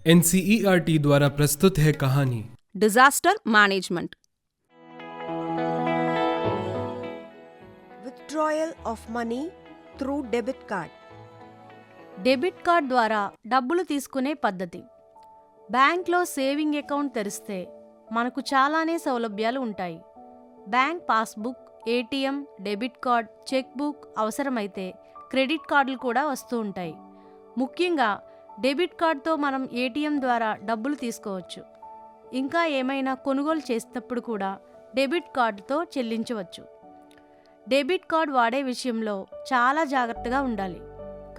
NCERT द्वारा प्रस्तुत है कहानी disaster management. Withdrawal of money through debit card. Debit card ద్వారా డబ్బులు తీసుకునే పద్ధతి. బ్యాంక్లో సేవింగ్ అకౌంట్ తెరిస్తే మనకు చాలానే సౌలభ్యాలు ఉంటాయి. Bank passbook, ATM, debit card, cheque book, అవసరమైతే క్రెడిట్ కార్డులు కూడా వస్తూ ఉంటాయి. ముఖ్యంగా డెబిట్ కార్డ్తో మనం ఏటీఎం ద్వారా డబ్బులు తీసుకోవచ్చు. ఇంకా ఏమైనా కొనుగోలు చేసినప్పుడు కూడా డెబిట్ కార్డుతో చెల్లించవచ్చు. డెబిట్ కార్డ్ వాడే విషయంలో చాలా జాగ్రత్తగా ఉండాలి.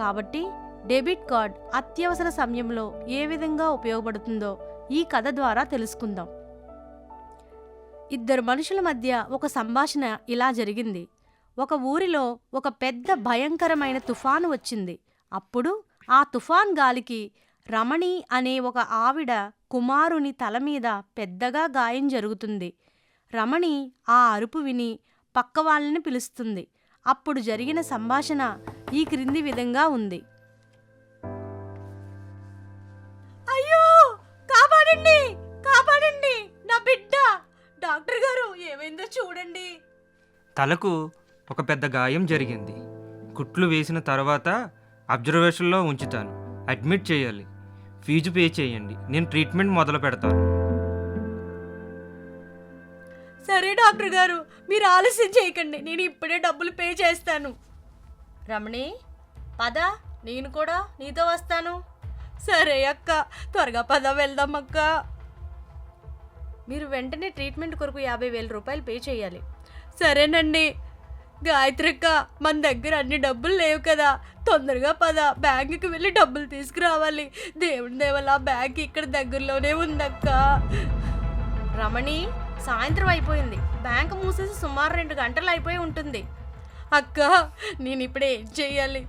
కాబట్టి డెబిట్ కార్డ్ అత్యవసర సమయంలో ఏ విధంగా ఉపయోగపడుతుందో ఈ కథ ద్వారా తెలుసుకుందాం. ఇద్దరు మనుషుల మధ్య ఒక సంభాషణ ఇలా జరిగింది. ఒక ఊరిలో ఒక పెద్ద భయంకరమైన తుఫాను వచ్చింది. అప్పుడు ఆ తుఫాన్ గాలికి రమణి అనే ఒక ఆవిడ కుమారుని తల మీద పెద్దగా గాయం జరుగుతుంది. రమణి ఆ అరుపు విని పక్క వాళ్ళని పిలుస్తుంది. అప్పుడు జరిగిన సంభాషణ ఈ క్రింది విధంగా ఉంది. అయ్యో, కాపాడండి, కాపాడండి, నా బిడ్డ! డాక్టర్ గారు, ఏమైందో చూడండి. తలకు ఒక పెద్ద గాయం జరిగింది. కుట్లు వేసిన తర్వాత అబ్జర్వేషన్లో ఉంచుతాను. అడ్మిట్ చేయాలి. ఫీజు పే చేయండి. నేను ట్రీట్మెంట్ మొదలు పెడతాను. సరే డాక్టర్ గారు, మీరు ఆలస్యం చేయకండి, నేను ఇప్పుడే డబ్బులు పే చేస్తాను. రమణి, పద, నేను కూడా నీతో వస్తాను. సరే అక్క, త్వరగా పద, వెళ్దాం అక్క. మీరు వెంటనే ట్రీట్మెంట్ కొరకు 50,000 రూపాయలు పే చేయాలి. సరేనండి. గాయత్రక్క, మన దగ్గర అన్ని డబ్బులు లేవు కదా, తొందరగా పద, బ్యాంకుకి వెళ్ళి డబ్బులు తీసుకురావాలి. దేవుని దేవల్ల బ్యాంక్ ఇక్కడ దగ్గరలోనే ఉందక్క. రమణి, సాయంత్రం అయిపోయింది. బ్యాంకు మూసేసి సుమారు 2 గంటలు అయిపోయి ఉంటుంది. అక్క, నేను ఇప్పుడు ఏం చెయ్యాలి?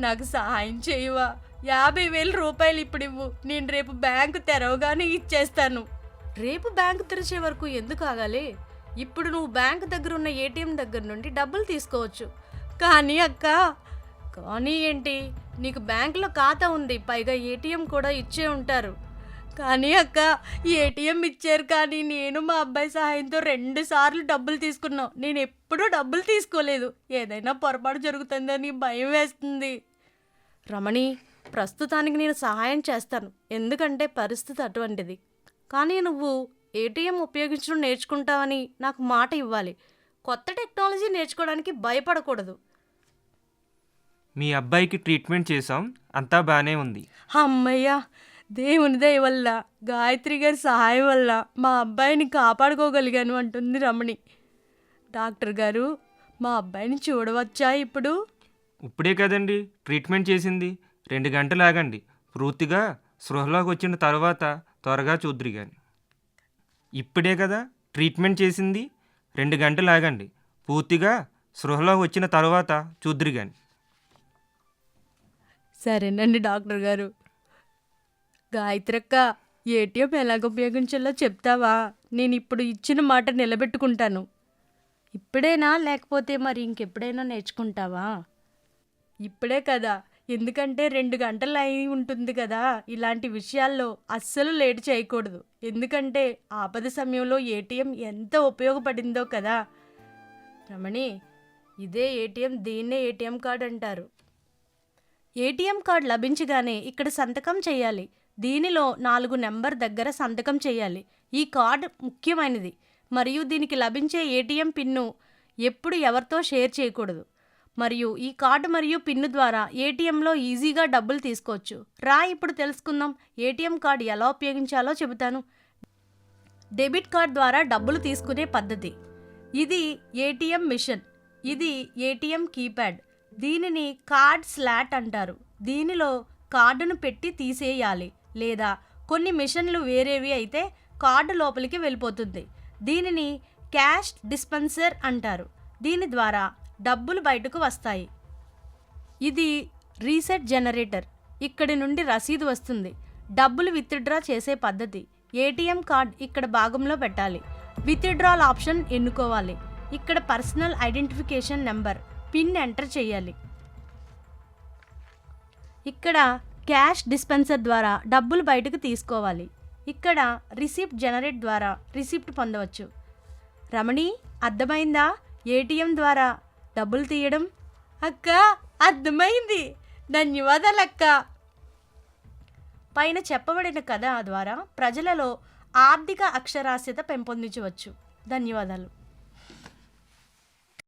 నాకు సహాయం చేయవా? 50,000 రూపాయలు ఇప్పుడు ఇవ్వు, నేను రేపు బ్యాంకు తెరవగానే ఇచ్చేస్తాను. రేపు బ్యాంకు తెరిచే వరకు ఎందుకు ఆగాలి? ఇప్పుడు నువ్వు బ్యాంకు దగ్గర ఉన్న ఏటీఎం దగ్గర నుండి డబ్బులు తీసుకోవచ్చు. కానీ అక్క, కానీ ఏంటి? నీకు బ్యాంకులో ఖాతా ఉంది, పైగా ఏటీఎం కూడా ఇచ్చే ఉంటారు. కానీ అక్క, ఏటీఎం ఇచ్చారు, కానీ నేను మా అబ్బాయి సహాయంతో 2 సార్లు డబ్బులు తీసుకున్నాం. నేను ఎప్పుడూ డబ్బులు తీసుకోలేదు. ఏదైనా పొరపాటు జరుగుతుందని భయం వేస్తుంది. రమణి, ప్రస్తుతానికి నేను సహాయం చేస్తాను, ఎందుకంటే పరిస్థితి అటువంటిది. కానీ నువ్వు ఏటీఎం ఉపయోగించడం నేర్చుకుంటావని నాకు మాట ఇవ్వాలి. కొత్త టెక్నాలజీ నేర్చుకోవడానికి భయపడకూడదు. మీ అబ్బాయికి ట్రీట్మెంట్ చేసాం, అంతా బాగానే ఉంది. అమ్మయ్యా, దేవుని దయ వల్ల, గాయత్రి గారి సహాయం వల్ల మా అబ్బాయిని కాపాడుకోగలిగాను అంటుంది రమణి. డాక్టర్ గారు, మా అబ్బాయిని చూడవచ్చా ఇప్పుడు? ఇప్పుడే కదండి ట్రీట్మెంట్ చేసింది. 2 గంటలు ఆగండి. పూర్తిగా స్పృహలోకి వచ్చిన తర్వాత త్వరగా చూద్దురు కానీ. ఇప్పుడే కదా ట్రీట్మెంట్ చేసింది. 2 గంటలు ఆగండి. పూర్తిగా స్పృహలోకి వచ్చిన తర్వాత చూద్దురు కానీ. సరేనండి డాక్టర్ గారు. గాయత్రక్క, ఏటీఎం ఎలాగ ఉపయోగించాలో చెప్తావా? నేను ఇప్పుడు ఇచ్చిన మాట నిలబెట్టుకుంటాను. ఇప్పుడేనా, లేకపోతే మరి ఇంకెప్పుడైనా నేర్చుకుంటావా? ఇప్పుడే కదా, ఎందుకంటే 2 గంటలు అయి ఉంటుంది కదా. ఇలాంటి విషయాల్లో అస్సలు లేట్ చేయకూడదు, ఎందుకంటే ఆపద సమయంలో ఏటీఎం ఎంత ఉపయోగపడిందో కదా. రమణి, ఇదే ఏటీఎం, దీన్నే ఏటీఎం కార్డ్ అంటారు. ఏటీఎం కార్డ్ లభించగానే ఇక్కడ సంతకం చేయాలి. దీనిలో 4 నెంబర్ దగ్గర సంతకం చేయాలి. ఈ కార్డ్ ముఖ్యమైనది మరియు దీనికి లభించే ఏటీఎం పిన్ను ఎప్పుడు ఎవరితో షేర్ చేయకూడదు. మరియు ఈ కార్డు మరియు పిన్ను ద్వారా ఏటీఎంలో ఈజీగా డబ్బులు తీసుకోవచ్చు. ఇప్పుడు తెలుసుకుందాం ఏటీఎం కార్డు ఎలా ఉపయోగించాలో చెబుతాను. డెబిట్ కార్డ్ ద్వారా డబ్బులు తీసుకునే పద్ధతి. ఇది ఏటీఎం మిషన్. ఇది ఏటీఎం కీప్యాడ్. దీనిని కార్డ్ స్లాట్ అంటారు. దీనిలో కార్డును పెట్టి తీసేయాలి, లేదా కొన్ని మిషన్లు వేరేవి అయితే కార్డు లోపలికి వెళ్ళిపోతుంది. దీనిని క్యాష్ డిస్పెన్సర్ అంటారు. దీని ద్వారా డబ్బులు బయటకు వస్తాయి. ఇది రీసెట్ జనరేటర్. ఇక్కడి నుండి రసీదు వస్తుంది. డబ్బులు విత్డ్రా చేసే పద్ధతి. ఏటీఎం కార్డ్ ఇక్కడ భాగంలో పెట్టాలి. విత్డ్రాల్ ఆప్షన్ ఎన్నుకోవాలి. ఇక్కడ personal identification number, pin enter చేయాలి. ఇక్కడ క్యాష్ డిస్పెన్సర్ ద్వారా డబ్బులు బయటకు తీసుకోవాలి. ఇక్కడ రిసిప్ట్ జనరేట్ ద్వారా రిసిప్ట్ పొందవచ్చు. రమణి, అర్థమైందా ఏటీఎం ద్వారా డబ్బులు తీయడం? అక్క, అర్థమైంది. ధన్యవాదాలక్క. పైన చెప్పబడిన కథ ద్వారా ప్రజలలో ఆర్థిక అక్షరాస్యత పెంపొందించవచ్చు. ధన్యవాదాలు.